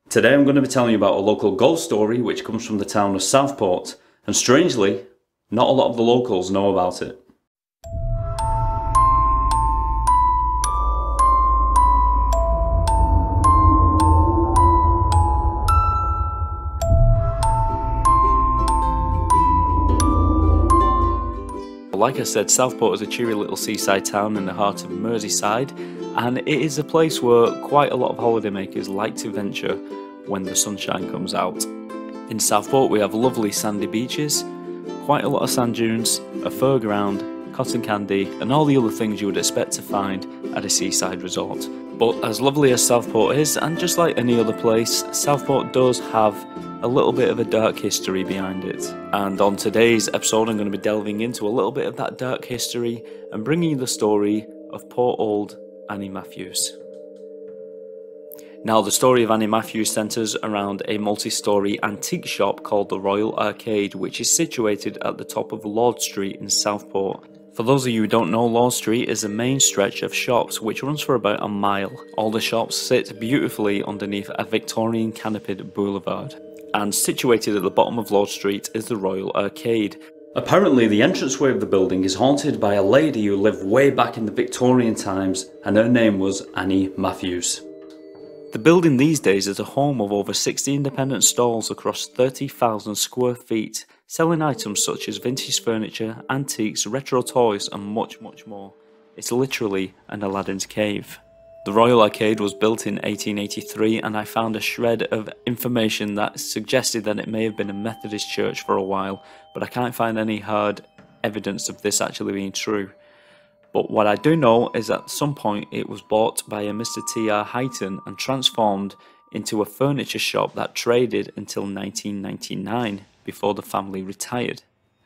Today I'm going to be telling you about a local ghost story which comes from the town of Southport, and strangely, not a lot of the locals know about it. Like I said, Southport is a cheery little seaside town in the heart of Merseyside, and it is a place where quite a lot of holidaymakers like to venture when the sunshine comes out. In Southport we have lovely sandy beaches, quite a lot of sand dunes, a fair ground, cotton candy and all the other things you would expect to find at a seaside resort. But as lovely as Southport is, and just like any other place, Southport does have a little bit of a dark history behind it. And on today's episode I'm going to be delving into a little bit of that dark history and bringing you the story of poor old Annie Matthews. Now, the story of Annie Matthews centres around a multi-storey antique shop called the Royal Arcade, which is situated at the top of Lord Street in Southport. For those of you who don't know, Lord Street is a main stretch of shops which runs for about a mile. All the shops sit beautifully underneath a Victorian canopied boulevard. And situated at the bottom of Lord Street is the Royal Arcade. Apparently the entranceway of the building is haunted by a lady who lived way back in the Victorian times, and her name was Annie Matthews. The building these days is a home of over 60 independent stalls across 30,000 square feet, selling items such as vintage furniture, antiques, retro toys and much more. It's literally an Aladdin's cave. The Royal Arcade was built in 1883, and I found a shred of information that suggested that it may have been a Methodist church for a while, but I can't find any hard evidence of this actually being true. But what I do know is at some point it was bought by a Mr. T.R. Highton and transformed into a furniture shop that traded until 1999, before the family retired.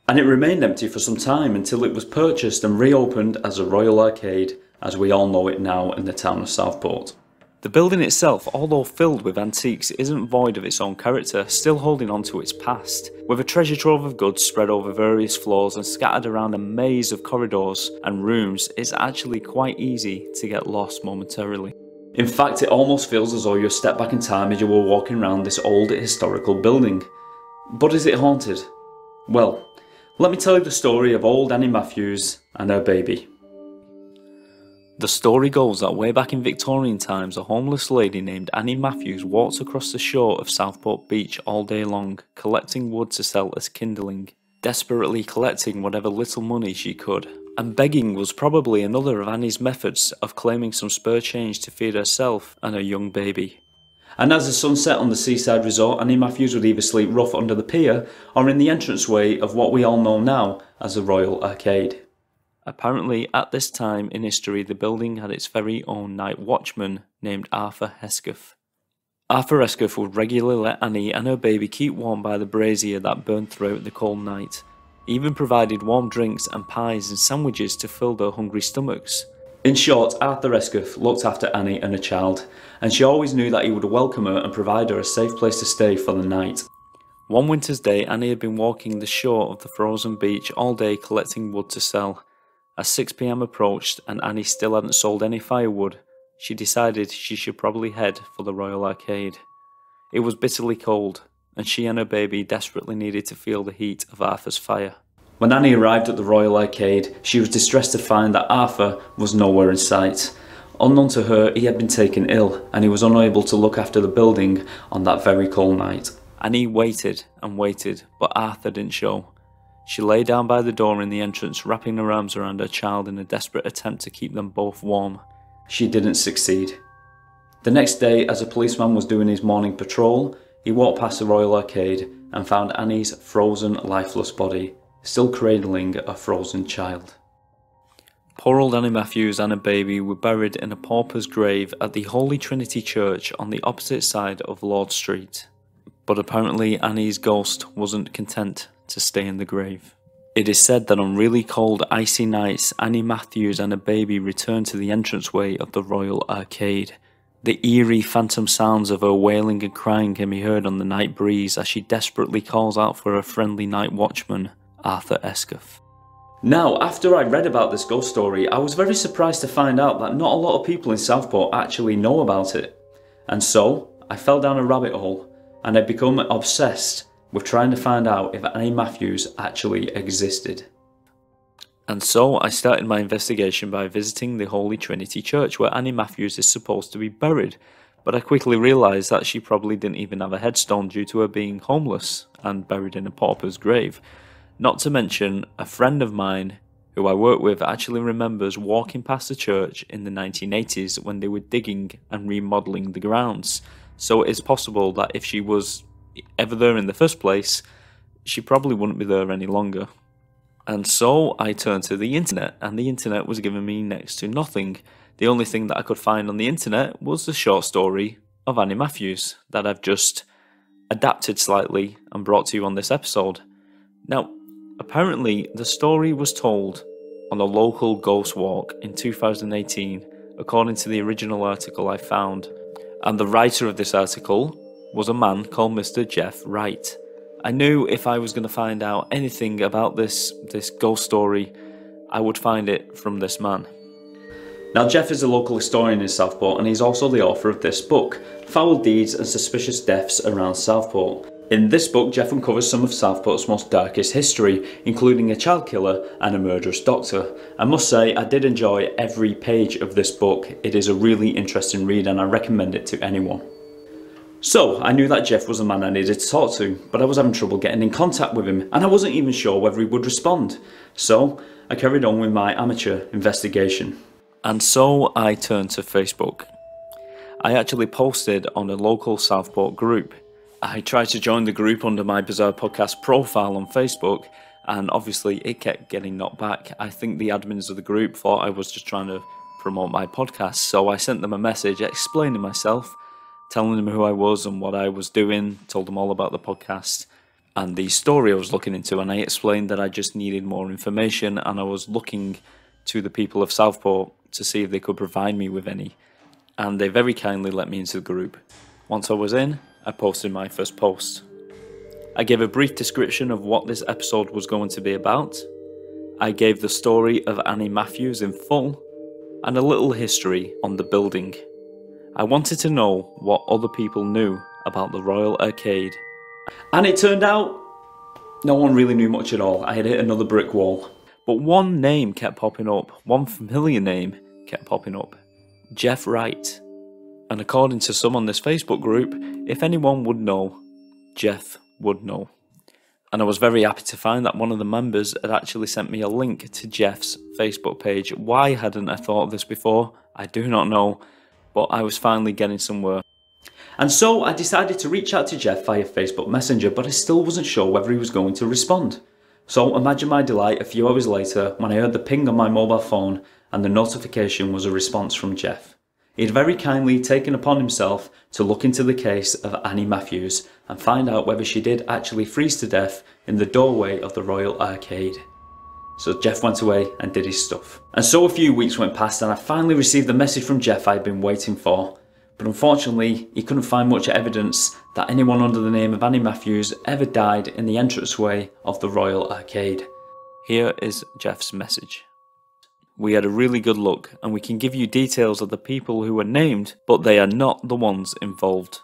And it remained empty for some time until it was purchased and reopened as a Royal Arcade, as we all know it now in the town of Southport. The building itself, although filled with antiques, isn't void of its own character, still holding on to its past. With a treasure trove of goods spread over various floors and scattered around a maze of corridors and rooms, it's actually quite easy to get lost momentarily. In fact, it almost feels as though you stepped back in time as you were walking around this old historical building. But is it haunted? Well, let me tell you the story of old Annie Matthews and her baby. The story goes that way back in Victorian times, a homeless lady named Annie Matthews walked across the shore of Southport Beach all day long, collecting wood to sell as kindling, desperately collecting whatever little money she could. And begging was probably another of Annie's methods of claiming some spare change to feed herself and her young baby. And as the sun set on the seaside resort, Annie Matthews would either sleep rough under the pier or in the entranceway of what we all know now as the Royal Arcade. Apparently, at this time in history, the building had its very own night watchman named Arthur Hesketh. Arthur Hesketh would regularly let Annie and her baby keep warm by the brazier that burned throughout the cold night. He even provided warm drinks and pies and sandwiches to fill their hungry stomachs. In short, Arthur Hesketh looked after Annie and her child, and she always knew that he would welcome her and provide her a safe place to stay for the night. One winter's day, Annie had been walking the shore of the frozen beach all day collecting wood to sell. As 6 p.m. approached and Annie still hadn't sold any firewood, she decided she should probably head for the Royal Arcade. It was bitterly cold, and she and her baby desperately needed to feel the heat of Arthur's fire. When Annie arrived at the Royal Arcade, she was distressed to find that Arthur was nowhere in sight. Unknown to her, he had been taken ill, and he was unable to look after the building on that very cold night. Annie waited and waited, but Arthur didn't show. She lay down by the door in the entrance, wrapping her arms around her child in a desperate attempt to keep them both warm. She didn't succeed. The next day, as a policeman was doing his morning patrol, he walked past the Royal Arcade and found Annie's frozen, lifeless body, still cradling a frozen child. Poor old Annie Matthews and her baby were buried in a pauper's grave at the Holy Trinity Church on the opposite side of Lord Street. But apparently Annie's ghost wasn't content to stay in the grave. It is said that on really cold, icy nights, Annie Matthews and her baby returned to the entranceway of the Royal Arcade. The eerie phantom sounds of her wailing and crying can be heard on the night breeze as she desperately calls out for her friendly night watchman, Arthur Hesketh. Now, after I read about this ghost story, I was very surprised to find out that not a lot of people in Southport actually know about it. And so, I fell down a rabbit hole and I'd become obsessed with trying to find out if Annie Matthews actually existed. And so I started my investigation by visiting the Holy Trinity Church where Annie Matthews is supposed to be buried, but I quickly realised that she probably didn't even have a headstone due to her being homeless and buried in a pauper's grave. Not to mention, a friend of mine who I work with actually remembers walking past the church in the 1980s when they were digging and remodelling the grounds, so it is possible that if she was ever there in the first place, she probably wouldn't be there any longer. And so I turned to the internet, and the internet was giving me next to nothing. The only thing that I could find on the internet was the short story of Annie Matthews that I've just adapted slightly and brought to you on this episode. Now, apparently the story was told on a local ghost walk in 2018, according to the original article I found. And the writer of this article was a man called Mr. Jeff Wright. I knew if I was going to find out anything about this ghost story, I would find it from this man. Now, Jeff is a local historian in Southport, and he's also the author of this book, Foul Deeds and Suspicious Deaths Around Southport. In this book, Jeff uncovers some of Southport's most darkest history, including a child killer and a murderous doctor. I must say, I did enjoy every page of this book. It is a really interesting read, and I recommend it to anyone. So, I knew that Jeff was a man I needed to talk to, but I was having trouble getting in contact with him, and I wasn't even sure whether he would respond. So, I carried on with my amateur investigation. And so, I turned to Facebook. I actually posted on a local Southport group. I tried to join the group under my Bizarre Podcast profile on Facebook, and obviously it kept getting knocked back. I think the admins of the group thought I was just trying to promote my podcast, so I sent them a message explaining myself, telling them who I was and what I was doing, told them all about the podcast and the story I was looking into, and I explained that I just needed more information and I was looking to the people of Southport to see if they could provide me with any, and they very kindly let me into the group. Once I was in, I posted my first post. I gave a brief description of what this episode was going to be about. I gave the story of Annie Matthews in full and a little history on the building. I wanted to know what other people knew about the Royal Arcade. And it turned out no one really knew much at all. I had hit another brick wall. But one name kept popping up, one familiar name kept popping up. Jeff Wright. And according to some on this Facebook group, if anyone would know, Jeff would know. And I was very happy to find that one of the members had actually sent me a link to Jeff's Facebook page. Why hadn't I thought of this before? I do not know. But I was finally getting somewhere. And so I decided to reach out to Jeff via Facebook Messenger, but I still wasn't sure whether he was going to respond. So imagine my delight a few hours later when I heard the ping on my mobile phone and the notification was a response from Jeff. He had very kindly taken upon himself to look into the case of Annie Matthews and find out whether she did actually freeze to death in the doorway of the Royal Arcade. So Jeff went away and did his stuff. And so a few weeks went past and I finally received the message from Jeff I'd been waiting for. But unfortunately, he couldn't find much evidence that anyone under the name of Annie Matthews ever died in the entranceway of the Royal Arcade. Here is Jeff's message. We had a really good look and we can give you details of the people who were named, but they are not the ones involved.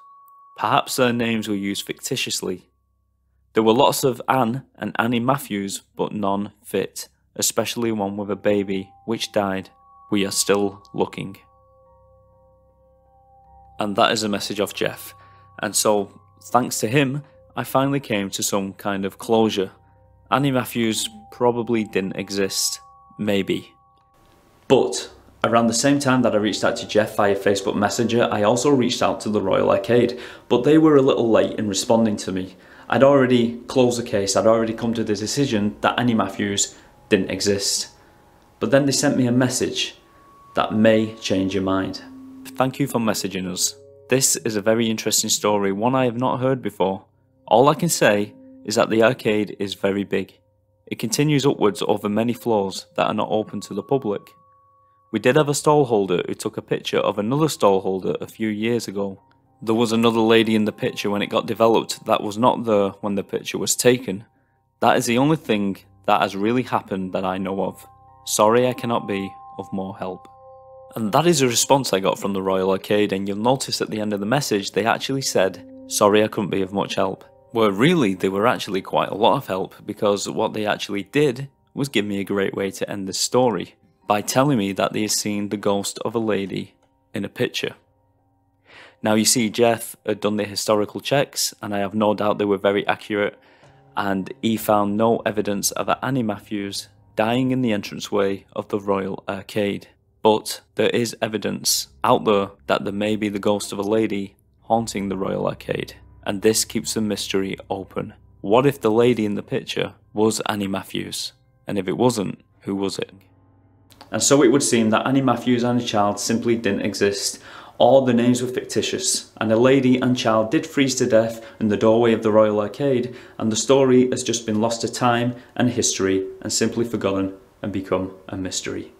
Perhaps their names were used fictitiously. There were lots of Anne and Annie Matthews, but none fit, especially one with a baby, which died. We are still looking. And that is a message of Jeff. And so, thanks to him, I finally came to some kind of closure. Annie Matthews probably didn't exist. Maybe. But around the same time that I reached out to Jeff via Facebook Messenger, I also reached out to the Royal Arcade, but they were a little late in responding to me. I'd already closed the case, I'd already come to the decision that Annie Matthews didn't exist. But then they sent me a message that may change your mind. Thank you for messaging us. This is a very interesting story, one I have not heard before. All I can say is that the arcade is very big. It continues upwards over many floors that are not open to the public. We did have a stall holder who took a picture of another stall holder a few years ago. There was another lady in the picture when it got developed that was not there when the picture was taken. That is the only thing that has really happened that I know of. Sorry I cannot be of more help. And that is a response I got from the Royal Arcade, and you'll notice at the end of the message they actually said, "Sorry I couldn't be of much help." Well, really, they were actually quite a lot of help, because what they actually did was give me a great way to end this story, by telling me that they had seen the ghost of a lady in a picture. Now you see, Jeff had done the historical checks, and I have no doubt they were very accurate, and he found no evidence of Annie Matthews dying in the entranceway of the Royal Arcade. But there is evidence out there that there may be the ghost of a lady haunting the Royal Arcade, and this keeps the mystery open. What if the lady in the picture was Annie Matthews? And if it wasn't, who was it? And so it would seem that Annie Matthews and a child simply didn't exist. All the names were fictitious, and a lady and child did freeze to death in the doorway of the Royal Arcade, and the story has just been lost to time and history and simply forgotten and become a mystery.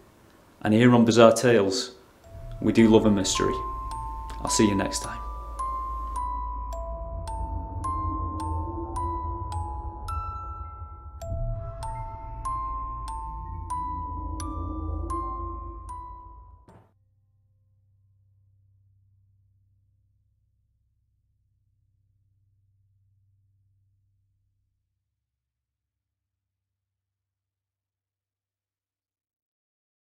And here on Bizarre Tales, we do love a mystery. I'll see you next time.